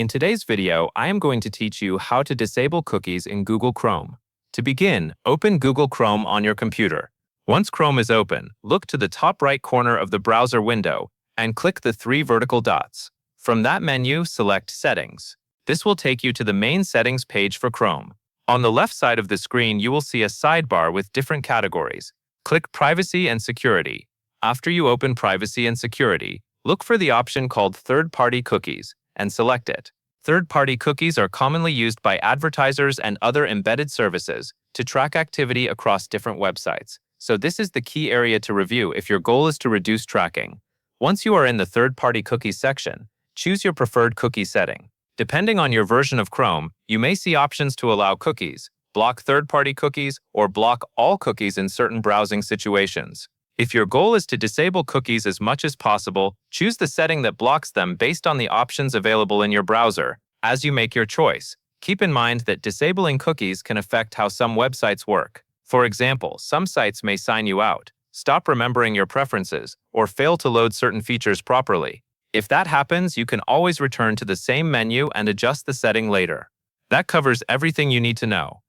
In today's video, I am going to teach you how to disable cookies in Google Chrome. To begin, open Google Chrome on your computer. Once Chrome is open, look to the top right corner of the browser window and click the three vertical dots. From that menu, select Settings. This will take you to the main settings page for Chrome. On the left side of the screen, you will see a sidebar with different categories. Click Privacy and Security. After you open Privacy and Security, look for the option called Third-Party Cookies and select it. Third-party cookies are commonly used by advertisers and other embedded services to track activity across different websites. So this is the key area to review if your goal is to reduce tracking. Once you are in the third-party cookies section, choose your preferred cookie setting. Depending on your version of Chrome, you may see options to allow cookies, block third-party cookies, or block all cookies in certain browsing situations. If your goal is to disable cookies as much as possible, choose the setting that blocks them based on the options available in your browser. As you make your choice, keep in mind that disabling cookies can affect how some websites work. For example, some sites may sign you out, stop remembering your preferences, or fail to load certain features properly. If that happens, you can always return to the same menu and adjust the setting later. That covers everything you need to know.